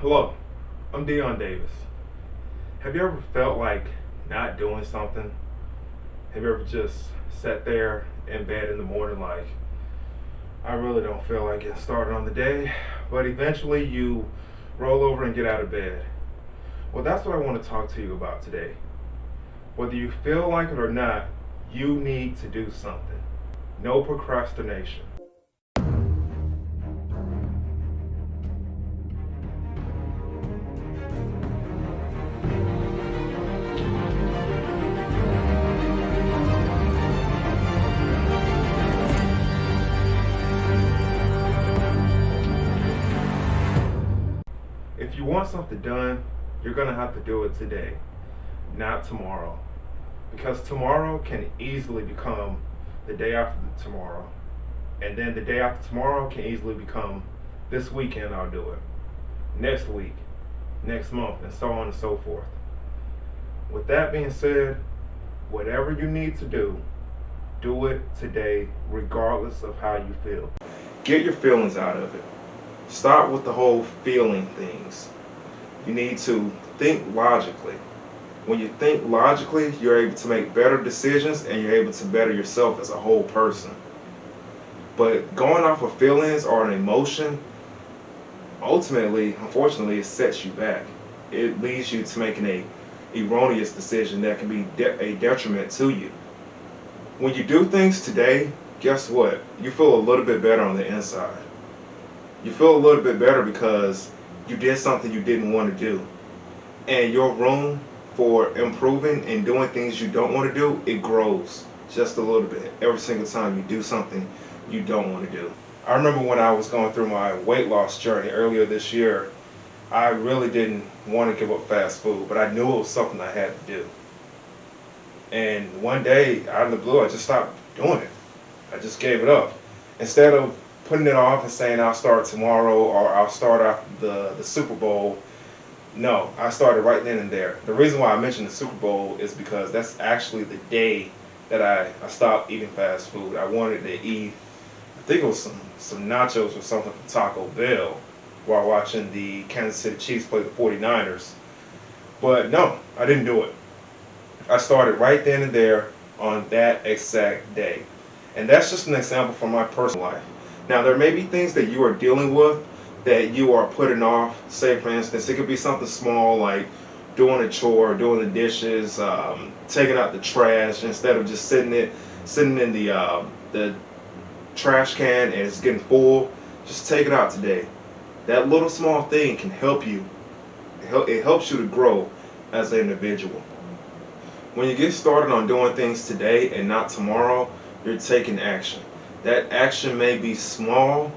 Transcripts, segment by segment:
Hello, I'm Dion Davis. Have you ever felt like not doing something? Have you ever just sat there in bed in the morning like, I really don't feel like getting started on the day, but eventually you roll over and get out of bed? Well, that's what I want to talk to you about today. Whether you feel like it or not, you need to do something. No procrastination. If you want something done, you're going to have to do it today, not tomorrow. Because tomorrow can easily become the day after tomorrow. And then the day after tomorrow can easily become this weekend I'll do it, next week, next month, and so on and so forth. With that being said, whatever you need to do it today regardless of how you feel. Get your feelings out of it. Stop with the whole feeling things. You need to think logically. When you think logically, you're able to make better decisions and you're able to better yourself as a whole person. But going off of feelings or an emotion, ultimately, unfortunately, it sets you back. It leads you to making a erroneous decision that can be a detriment to you. When you do things today, guess what? You feel a little bit better on the inside. You feel a little bit better because you did something you didn't want to do. And your room for improving and doing things you don't want to do, it grows just a little bit every single time you do something you don't want to do. I remember when I was going through my weight loss journey earlier this year, I really didn't want to give up fast food, but I knew it was something I had to do. And one day, out of the blue, I just stopped doing it. I just gave it up. Instead of putting it off and saying I'll start tomorrow or I'll start after the Super Bowl, no, I started right then and there. The reason why I mentioned the Super Bowl is because that's actually the day that I stopped eating fast food. I wanted to eat, I think it was some nachos or something from Taco Bell while watching the Kansas City Chiefs play the 49ers. But no, I didn't do it. I started right then and there on that exact day. And that's just an example from my personal life. Now, there may be things that you are dealing with that you are putting off. Say, for instance, it could be something small like doing a chore, doing the dishes, taking out the trash instead of just sitting in the trash can and it's getting full. Just take it out today. That little small thing can help you. It helps you to grow as an individual. When you get started on doing things today and not tomorrow, you're taking action. That action may be small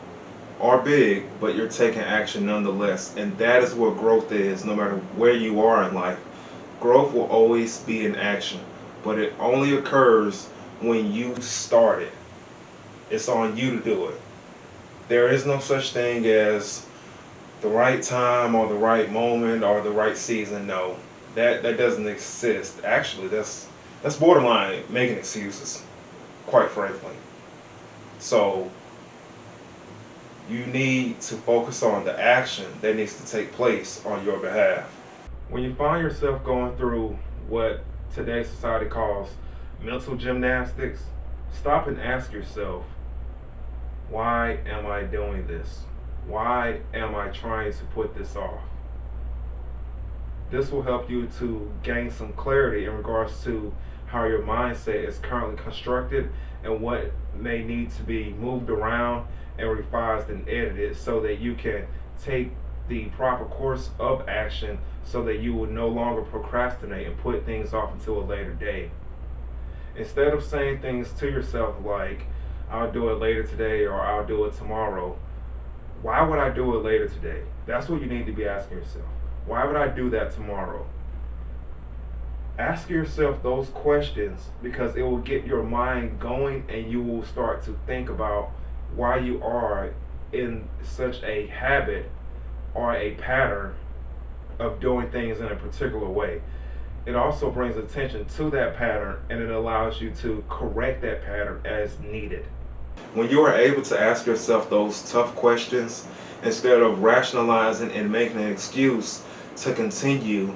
or big, but you're taking action nonetheless. And that is what growth is, no matter where you are in life. Growth will always be in action, but it only occurs when you start it. It's on you to do it. There is no such thing as the right time or the right moment or the right season. No, that doesn't exist. Actually, that's borderline making excuses, quite frankly. So you need to focus on the action that needs to take place on your behalf. When you find yourself going through what today's society calls mental gymnastics, stop and ask yourself, why am I doing this? Why am I trying to put this off? This will help you to gain some clarity in regards to how your mindset is currently constructed and what may need to be moved around and revised and edited so that you can take the proper course of action so that you will no longer procrastinate and put things off until a later day. Instead of saying things to yourself like, I'll do it later today or I'll do it tomorrow, why would I do it later today? That's what you need to be asking yourself. Why would I do that tomorrow? Ask yourself those questions because it will get your mind going and you will start to think about why you are in such a habit or a pattern of doing things in a particular way. It also brings attention to that pattern and it allows you to correct that pattern as needed. When you are able to ask yourself those tough questions instead of rationalizing and making an excuse to continue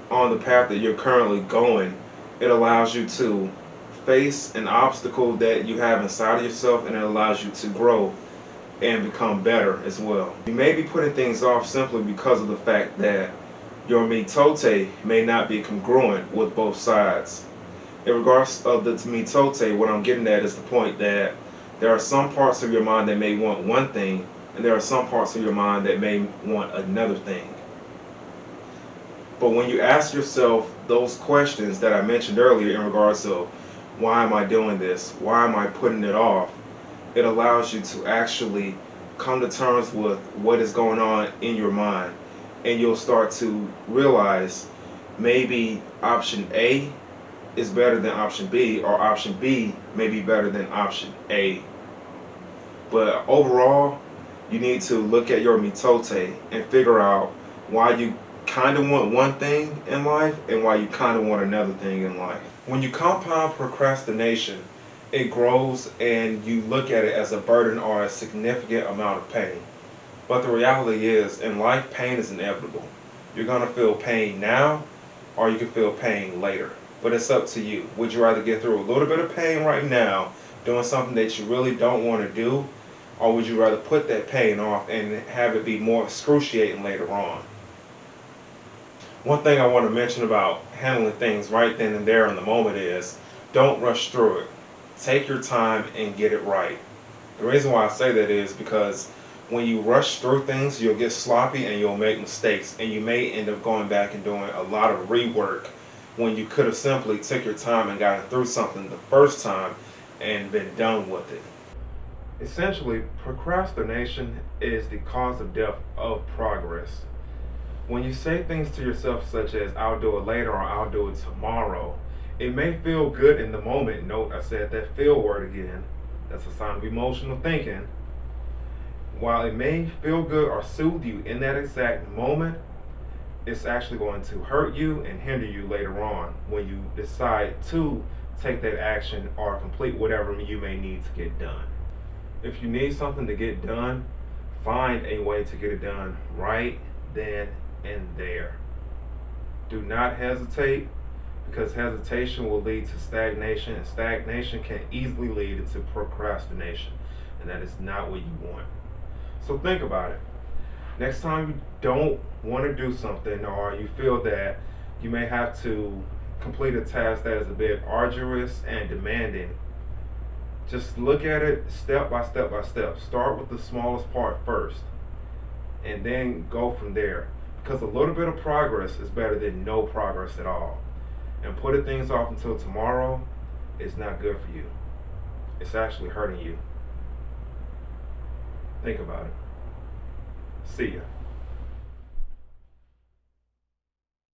on the path that you're currently going. It allows you to face an obstacle that you have inside of yourself, and it allows you to grow and become better as well. You may be putting things off simply because of the fact that your mitote may not be congruent with both sides. In regards of the mitote, what I'm getting at is the point that there are some parts of your mind that may want one thing, and there are some parts of your mind that may want another thing. But when you ask yourself those questions that I mentioned earlier in regards of why am I doing this? Why am I putting it off? It allows you to actually come to terms with what is going on in your mind. And you'll start to realize maybe option A is better than option B, or option B may be better than option A. But overall, you need to look at your mitote and figure out why you kind of want one thing in life and why you kind of want another thing in life. When you compound procrastination, it grows and you look at it as a burden or a significant amount of pain. But the reality is, in life, pain is inevitable. You're going to feel pain now, or you can feel pain later. But it's up to you. Would you rather get through a little bit of pain right now, doing something that you really don't want to do, or would you rather put that pain off and have it be more excruciating later on? One thing I want to mention about handling things right then and there in the moment is don't rush through it. Take your time and get it right. The reason why I say that is because when you rush through things, you'll get sloppy and you'll make mistakes, and you may end up going back and doing a lot of rework when you could have simply took your time and gotten through something the first time and been done with it. Essentially, procrastination is the cause of death of progress. When you say things to yourself such as, I'll do it later or I'll do it tomorrow, it may feel good in the moment. Note, I said that feel word again. That's a sign of emotional thinking. While it may feel good or soothe you in that exact moment, it's actually going to hurt you and hinder you later on when you decide to take that action or complete whatever you may need to get done. If you need something to get done, find a way to get it done right then and there. Do not hesitate, because hesitation will lead to stagnation, and stagnation can easily lead into procrastination, and that is not what you want. So think about it. Next time you don't want to do something, or you feel that you may have to complete a task that is a bit arduous and demanding, just look at it step by step by step. Start with the smallest part first, and then go from there. Because a little bit of progress is better than no progress at all. And putting things off until tomorrow is not good for you. It's actually hurting you. Think about it. See ya.